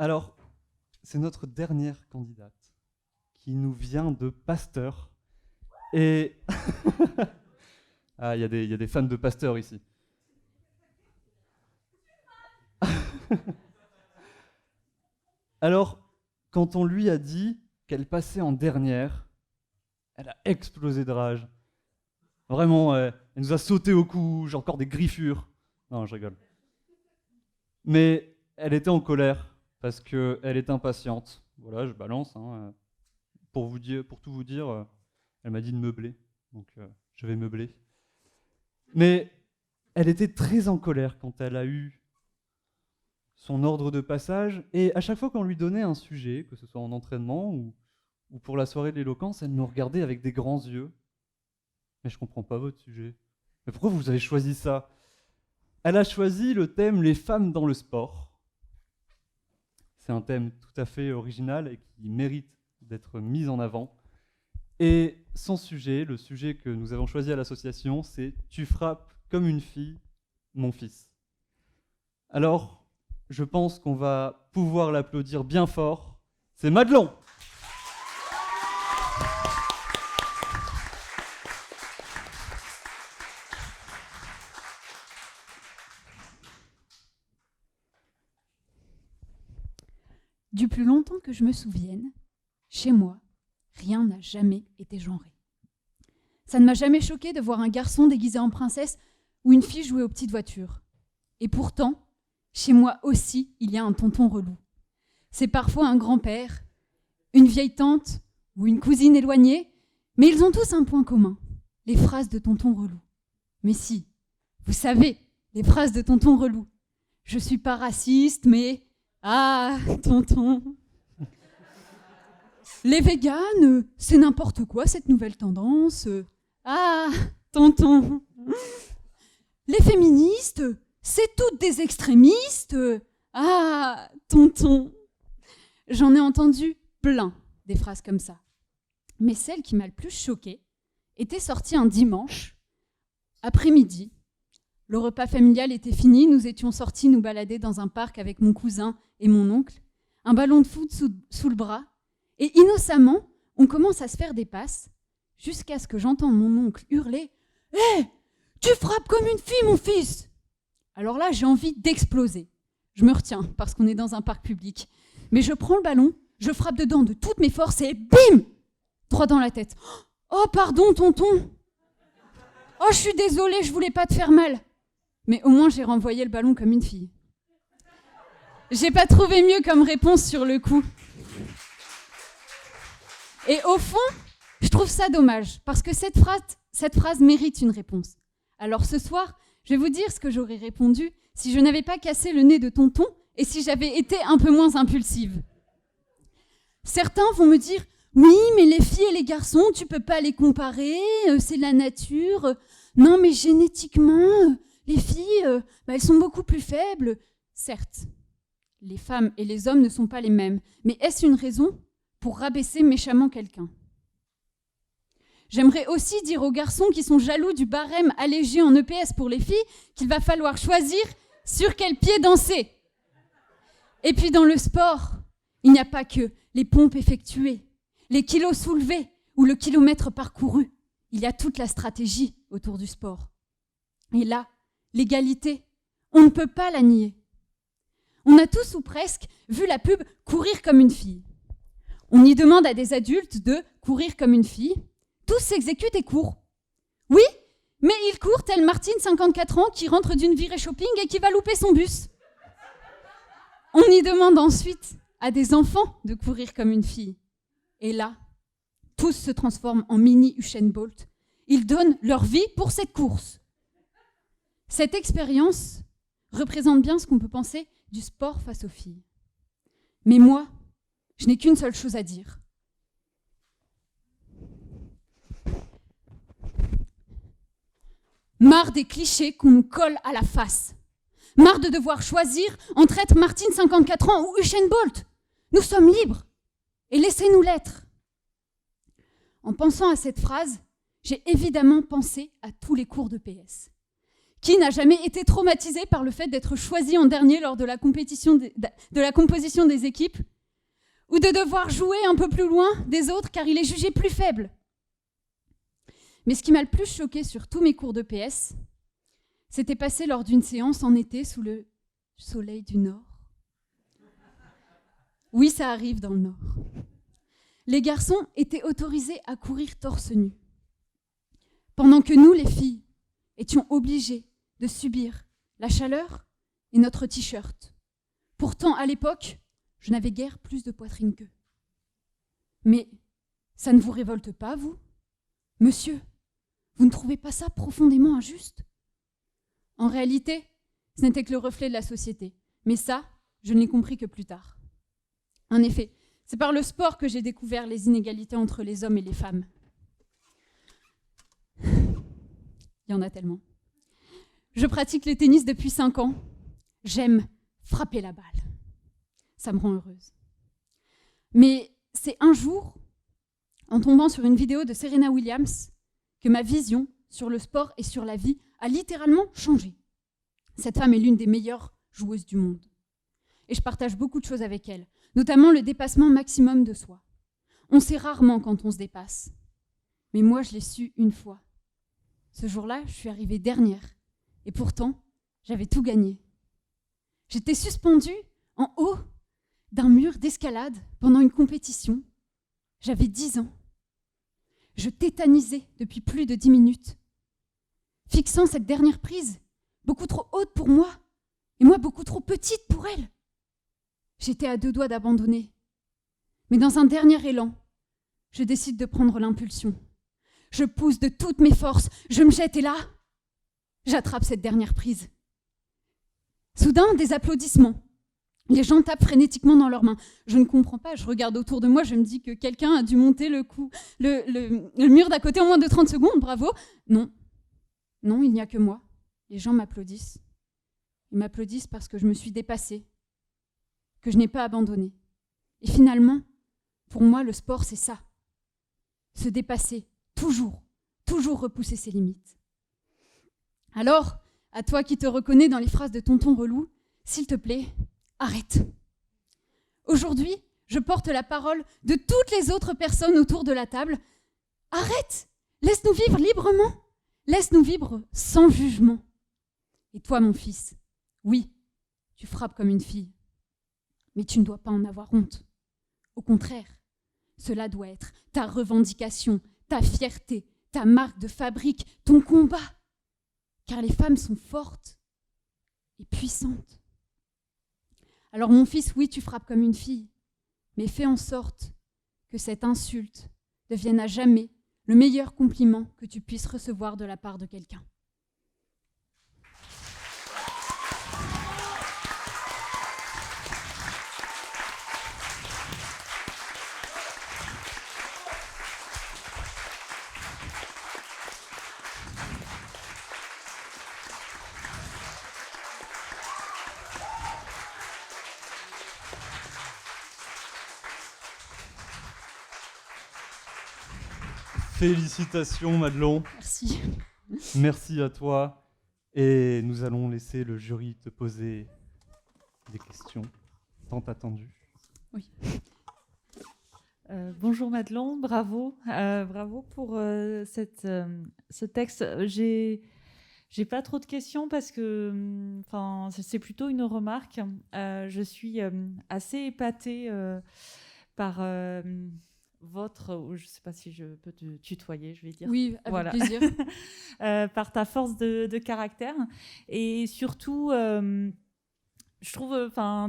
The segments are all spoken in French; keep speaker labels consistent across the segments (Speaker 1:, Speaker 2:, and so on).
Speaker 1: Alors, c'est notre dernière candidate qui nous vient de Pasteur. Et ah, il y a des fans de Pasteur ici. Alors, quand on lui a dit qu'elle passait en dernière, elle a explosé de rage. Vraiment, elle nous a sauté au cou, j'ai encore des griffures. Non, je rigole. Mais elle était en colère parce qu'elle est impatiente. Voilà, je balance. Pour tout vous dire, elle m'a dit de meubler. Donc, je vais meubler. Mais elle était très en colère quand elle a eu son ordre de passage. Et à chaque fois qu'on lui donnait un sujet, que ce soit en entraînement ou pour la soirée de l'éloquence, elle nous regardait avec des grands yeux. Mais je comprends pas votre sujet. Mais pourquoi vous avez choisi ça ? Elle a choisi le thème « Les femmes dans le sport ». C'est un thème tout à fait original et qui mérite d'être mis en avant. Et son sujet, le sujet que nous avons choisi à l'association, c'est « Tu frappes comme une fille, mon fils ». Alors, je pense qu'on va pouvoir l'applaudir bien fort. C'est Madelon.
Speaker 2: Du plus longtemps que je me souvienne, chez moi, rien n'a jamais été genré. Ça ne m'a jamais choqué de voir un garçon déguisé en princesse ou une fille jouer aux petites voitures. Et pourtant, chez moi aussi, il y a un tonton relou. C'est parfois un grand-père, une vieille tante ou une cousine éloignée, mais ils ont tous un point commun, les phrases de tonton relou. Mais si, vous savez, les phrases de tonton relou. Je suis pas raciste, mais... Ah, tonton. Les véganes, c'est n'importe quoi cette nouvelle tendance. Ah, tonton. Les féministes, c'est toutes des extrémistes. Ah, tonton. J'en ai entendu plein des phrases comme ça. Mais celle qui m'a le plus choquée était sortie un dimanche, après-midi. Le repas familial était fini, nous étions sortis nous balader dans un parc avec mon cousin et mon oncle, un ballon de foot sous le bras, et innocemment, on commence à se faire des passes, jusqu'à ce que j'entende mon oncle hurler « Hé, tu frappes comme une fille, mon fils !» Alors là, j'ai envie d'exploser. Je me retiens, parce qu'on est dans un parc public. Mais je prends le ballon, je frappe dedans de toutes mes forces et bim ! Droit dans la tête. « Oh, pardon, tonton !»« Oh, je suis désolée, je voulais pas te faire mal !» Mais au moins, j'ai renvoyé le ballon comme une fille. J'ai pas trouvé mieux comme réponse sur le coup. Et au fond, je trouve ça dommage, parce que cette phrase mérite une réponse. Alors ce soir, je vais vous dire ce que j'aurais répondu si je n'avais pas cassé le nez de tonton et si j'avais été un peu moins impulsive. Certains vont me dire « Oui, mais les filles et les garçons, tu peux pas les comparer, c'est la nature. Non, mais génétiquement... Les filles, elles sont beaucoup plus faibles. » Certes, les femmes et les hommes ne sont pas les mêmes, mais est-ce une raison pour rabaisser méchamment quelqu'un ? J'aimerais aussi dire aux garçons qui sont jaloux du barème allégé en EPS pour les filles qu'il va falloir choisir sur quel pied danser. Et puis dans le sport, il n'y a pas que les pompes effectuées, les kilos soulevés ou le kilomètre parcouru. Il y a toute la stratégie autour du sport. Et là, l'égalité, on ne peut pas la nier. On a tous ou presque vu la pub « Courir comme une fille ». On y demande à des adultes de courir comme une fille. Tous s'exécutent et courent. Oui, mais ils courent tel Martine, 54 ans, qui rentre d'une virée shopping et qui va louper son bus. On y demande ensuite à des enfants de courir comme une fille. Et là, tous se transforment en mini Usain Bolt. Ils donnent leur vie pour cette course. Cette expérience représente bien ce qu'on peut penser du sport face aux filles. Mais moi, je n'ai qu'une seule chose à dire. Marre des clichés qu'on nous colle à la face. Marre de devoir choisir entre être Martine, 54 ans, ou Usain Bolt. Nous sommes libres. Et laissez-nous l'être. En pensant à cette phrase, j'ai évidemment pensé à tous les cours de PS. Qui n'a jamais été traumatisé par le fait d'être choisi en dernier lors de la composition des équipes ou de devoir jouer un peu plus loin des autres car il est jugé plus faible? Mais ce qui m'a le plus choqué sur tous mes cours de PS, c'était passé lors d'une séance en été sous le soleil du Nord. Oui, ça arrive dans le Nord. Les garçons étaient autorisés à courir torse nu, pendant que nous, les filles, étions obligées de subir la chaleur et notre t-shirt. Pourtant, à l'époque, je n'avais guère plus de poitrine qu'eux. Mais ça ne vous révolte pas, vous? Monsieur, vous ne trouvez pas ça profondément injuste? En réalité, ce n'était que le reflet de la société. Mais ça, je ne l'ai compris que plus tard. En effet, c'est par le sport que j'ai découvert les inégalités entre les hommes et les femmes. Il y en a tellement. Je pratique le tennis depuis 5 ans. J'aime frapper la balle. Ça me rend heureuse. Mais c'est un jour, en tombant sur une vidéo de Serena Williams, que ma vision sur le sport et sur la vie a littéralement changé. Cette femme est l'une des meilleures joueuses du monde. Et je partage beaucoup de choses avec elle, notamment le dépassement maximum de soi. On sait rarement quand on se dépasse. Mais moi, je l'ai su une fois. Ce jour-là, je suis arrivée dernière. Et pourtant, j'avais tout gagné. J'étais suspendue en haut d'un mur d'escalade pendant une compétition. J'avais 10 ans. Je tétanisais depuis plus de 10 minutes, fixant cette dernière prise, beaucoup trop haute pour moi, et moi beaucoup trop petite pour elle. J'étais à 2 doigts d'abandonner. Mais dans un dernier élan, je décide de prendre l'impulsion. Je pousse de toutes mes forces, je me jette et là, j'attrape cette dernière prise. Soudain, des applaudissements. Les gens tapent frénétiquement dans leurs mains. Je ne comprends pas, je regarde autour de moi, je me dis que quelqu'un a dû monter le mur d'à côté en moins de 30 secondes, bravo. Non, il n'y a que moi. Les gens m'applaudissent. Ils m'applaudissent parce que je me suis dépassée, que je n'ai pas abandonné. Et finalement, pour moi, le sport, c'est ça. Se dépasser, toujours repousser ses limites. Alors, à toi qui te reconnais dans les phrases de tonton relou, s'il te plaît, arrête. Aujourd'hui, je porte la parole de toutes les autres personnes autour de la table. Arrête! Laisse-nous vivre librement. Laisse-nous vivre sans jugement. Et toi, mon fils, oui, tu frappes comme une fille, mais tu ne dois pas en avoir honte. Au contraire, cela doit être ta revendication, ta fierté, ta marque de fabrique, ton combat. Car les femmes sont fortes et puissantes. Alors mon fils, oui, tu frappes comme une fille, mais fais en sorte que cette insulte devienne à jamais le meilleur compliment que tu puisses recevoir de la part de quelqu'un.
Speaker 1: Félicitations Madelon.
Speaker 2: Merci.
Speaker 1: Merci à toi. Et nous allons laisser le jury te poser des questions tant attendues.
Speaker 2: Oui.
Speaker 3: Bonjour Madelon, bravo. Bravo pour ce texte. J'ai pas trop de questions parce que c'est plutôt une remarque. Je suis assez épatée par... je ne sais pas si je peux te tutoyer, je vais dire.
Speaker 2: Oui, avec plaisir.
Speaker 3: Par ta force de caractère. Et surtout, je trouve,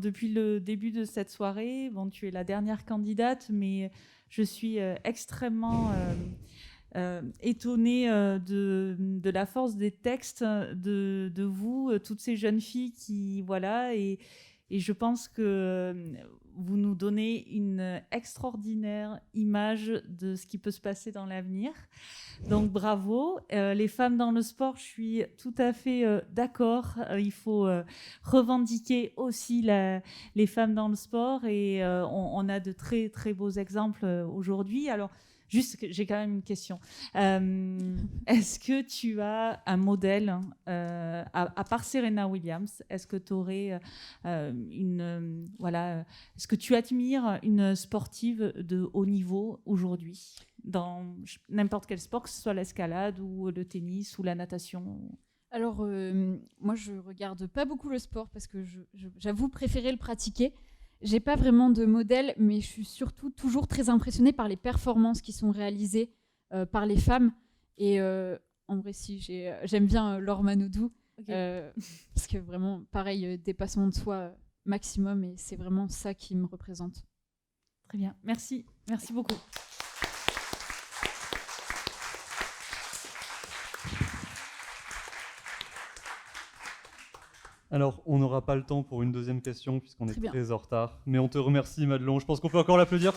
Speaker 3: depuis le début de cette soirée, tu es la dernière candidate, mais je suis extrêmement étonnée de la force des textes de vous, toutes ces jeunes filles qui, voilà, et je pense que vous nous donnez une extraordinaire image de ce qui peut se passer dans l'avenir. Donc bravo. Les femmes dans le sport, je suis tout à fait d'accord. Il faut revendiquer aussi les femmes dans le sport et on a de très très beaux exemples aujourd'hui. Alors Juste, j'ai quand même une question. Est-ce que tu as un modèle, à part Serena Williams, est-ce que tu aurais est-ce que tu admires une sportive de haut niveau aujourd'hui, dans n'importe quel sport, que ce soit l'escalade ou le tennis ou la natation?
Speaker 2: Alors, moi, je regarde pas beaucoup le sport parce que j'avoue préférer le pratiquer. J'ai pas vraiment de modèle, mais je suis surtout toujours très impressionnée par les performances qui sont réalisées par les femmes. Et en vrai, si, j'aime bien Laure Manodou, parce que vraiment, pareil, dépassement de soi maximum, et c'est vraiment ça qui me représente.
Speaker 3: Très bien, merci beaucoup.
Speaker 1: Alors, on n'aura pas le temps pour une deuxième question puisqu'on est
Speaker 2: Très bien.
Speaker 1: très en retard. Mais on te remercie, Madelon. Je pense qu'on peut encore l'applaudir.